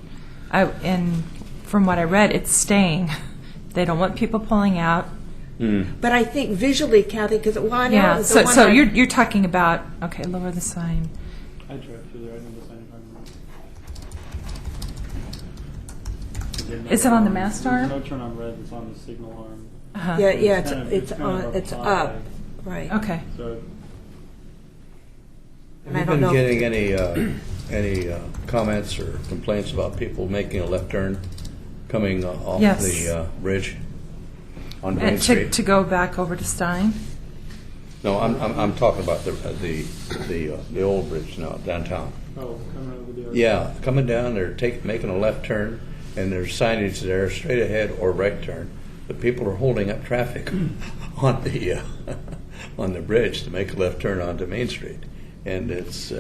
from what I read, it's staying. They don't want people pulling out.
But I think visually, Kathy, because I know
Yeah,
the
so
one
so
I-
you're talking about, okay, lower the sign.
I drive through there. I know the sign if I
Is it on the mast
remember.
arm?
No turn on red. It's on the signal arm.
Uh-huh.
Yeah,
It's kind of
it's
up
up,
high.
right.
Okay.
So
And I
Have
don't
you
know
been
if-
getting any comments or complaints about people making a left turn coming off
Yes.
the bridge on Main
And
Street?
to go back over to Stein?
No, I'm talking about the old bridge now downtown.
coming over the other.
Yeah, coming down, they're making a left turn, and there's signage there, straight ahead or right turn. But people are holding up traffic on the bridge to make a left turn onto Main Street, and it's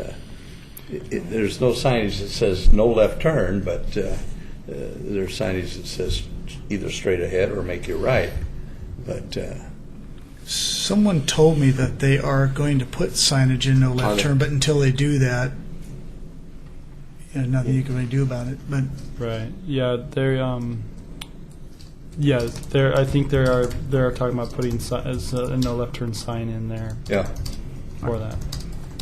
there's no signage that says no left turn, but there's signage that says either straight ahead or make your right. But
Someone told me that they are going to put signage in no
Are
left
they?
turn, but until they do that, nothing you can really do about it. But
Right. Yeah. They're I think they're talking about putting a no left turn sign in there
yeah,
for that.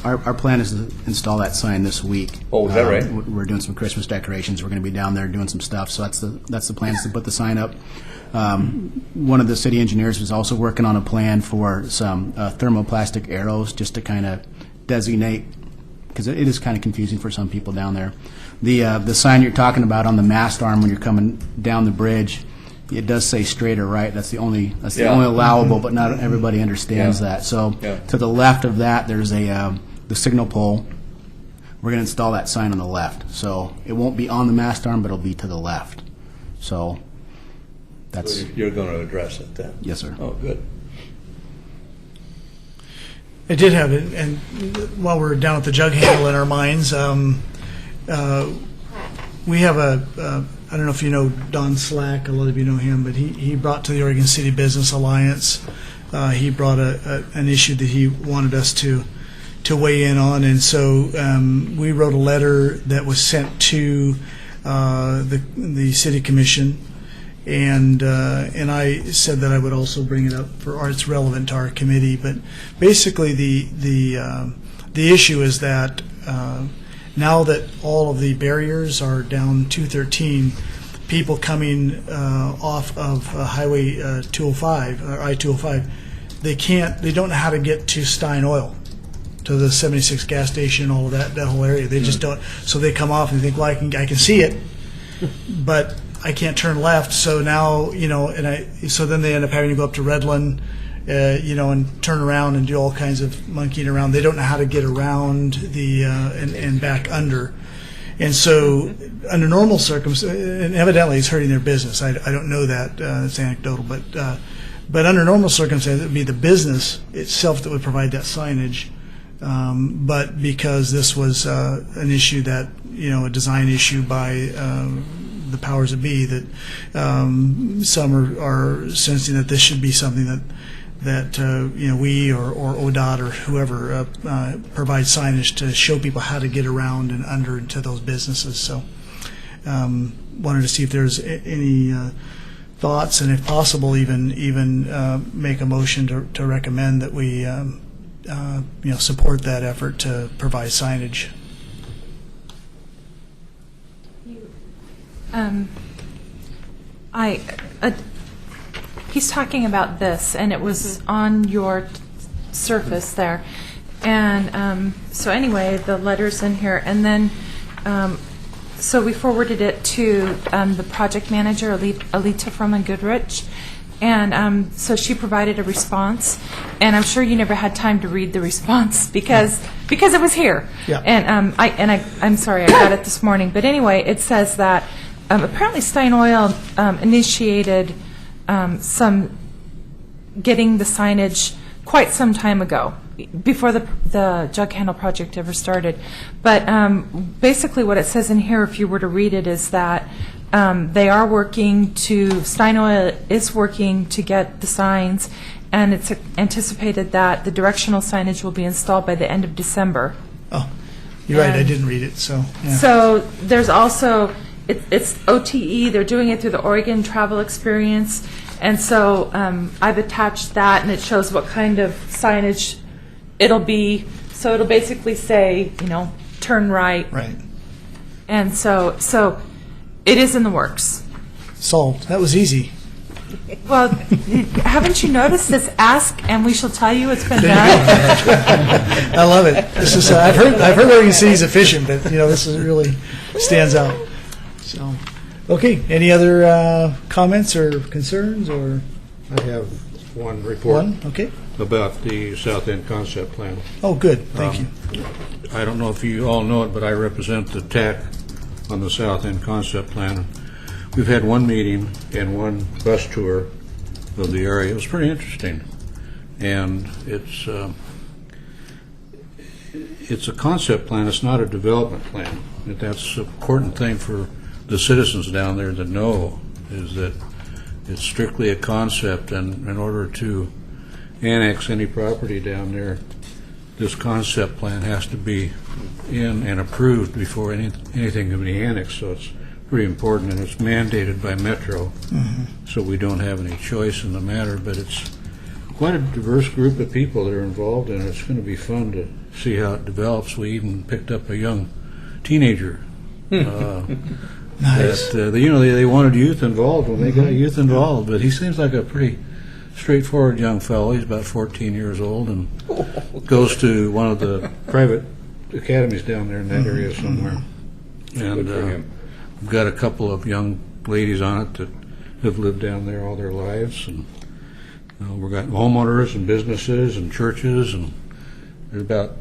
Our plan is to install that sign this week.
Oh, is that right?
We're doing some Christmas decorations. We're going to be down there doing some stuff. So that's the plan, is to put the sign up. One of the city engineers was also working on a plan for some thermoplastic arrows, just to kind of designate, because it is kind of confusing for some people down there. The sign you're talking about on the mast arm when you're coming down the bridge, it does say straight or right. That's the only
Yeah.
allowable, but not everybody understands
Yeah.
that. So
Yeah.
to the left of that, there's the signal pole. We're going to install that sign on the left. So it won't be on the mast arm, but it'll be to the left. So that's,
so you're going to address it then?
yes, sir.
Oh, good.
I did have it, and while we're down at the jug handle in our minds, we have I don't know if you know Don Slack, a lot of you know him, but he brought to the Oregon City Business Alliance, he brought an issue that he wanted us to weigh in on, and so we wrote a letter that was sent to the City Commission, and I said that I would also bring it up it's relevant to our committee. But basically, the the issue is that now that all of the barriers are down 213, people coming off of Highway 205 or I-205, they don't know how to get to Stein Oil, to the 76 gas station, all of that whole area. They just don't. So they come off and think, well, I can see it, but I can't turn left. So now, so then they end up having to go up to Redland, and turn around and do all kinds of monkeying around. They don't know how to get around and back under. And so, under normal circumstances, and evidently it's hurting their business. I don't know that. It's anecdotal, but under normal circumstances, it would be the business itself that would provide that signage. But because this was an issue that, a design issue by the powers that be, that some are sensing that this should be something that we or ODOT or whoever provides signage to show people how to get around and under into those businesses. So wanted to see if there's any thoughts, and if possible, even make a motion to recommend that we support that effort to provide signage.
He's talking about this, and it was on your surface there. And so anyway, the letter's in here. And then, so we forwarded it to the project manager, Alita Froman Goodrich. And so she provided a response. And I'm sure you never had time to read the response because it was here.
Yeah.
And I'm sorry, I got it this morning. But anyway, it says that apparently Stein Oil initiated some getting the signage quite some time ago, before the jug handle project ever started. But basically what it says in here, if you were to read it, is that Stein Oil is working to get the signs, and it's anticipated that the directional signage will be installed by the end of December.
Oh, you're right, I didn't read it, so. Yeah.
So there's also, it's OTE, they're doing it through the Oregon Travel Experience, and so I've attached that, and it shows what kind of signage it'll be. So it'll basically say, turn right.
Right.
And so it is in the works.
Solved. That was easy.
Well, haven't you noticed this? Ask, and we shall tell you it's been done.
I love it. This is I've heard Oregon City's efficient, but this is really stands out. So, okay. Any other comments or concerns or?
I have one report.
One. Okay.
About the South End concept plan.
Oh, good. Thank you.
I don't know if you all know it, but I represent the TAC on the South End concept plan. We've had one meeting and one bus tour of the area. It was pretty interesting, and it's a concept plan. It's not a development plan. That's an important thing for the citizens down there to know, is that it's strictly a concept, and in order to annex any property down there, this concept plan has to be in and approved before anything can be annexed. So it's pretty important, and it's mandated by Metro, so we don't have any choice in the matter. But it's quite a diverse group of people that are involved, and it's going to be fun to see how it develops. We even picked up a young teenager.
Nice.
That, they wanted youth involved when they got youth involved, but he seems like a pretty straightforward young fellow. He's about 14 years old and goes to one of the private academies down there in that area somewhere. And we've got a couple of young ladies on it that have lived down there all their lives, and we've got homeowners and businesses and churches, and there's about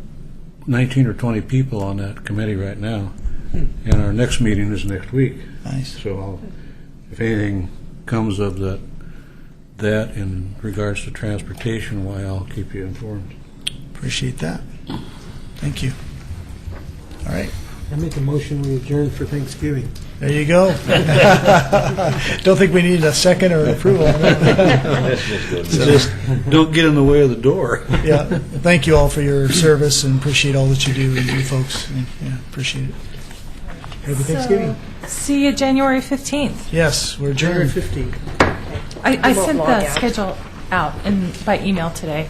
19 or 20 people on that committee right now. And our next meeting is next week.
Nice.
So if anything comes of that in regards to transportation, why, I'll keep you informed.
Appreciate that. Thank you. All right.
I make a motion we adjourn for Thanksgiving.
There you go. Don't think we need a second or approval on that.
Just don't get in the way of the door.
Yeah. Thank you all for your service, and appreciate all that you do, and you folks. Yeah, appreciate it. Happy Thanksgiving.
See you January 15th.
Yes, we're adjourned.
15.
I sent the schedule out by email today.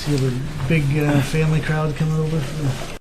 See a big family crowd coming over.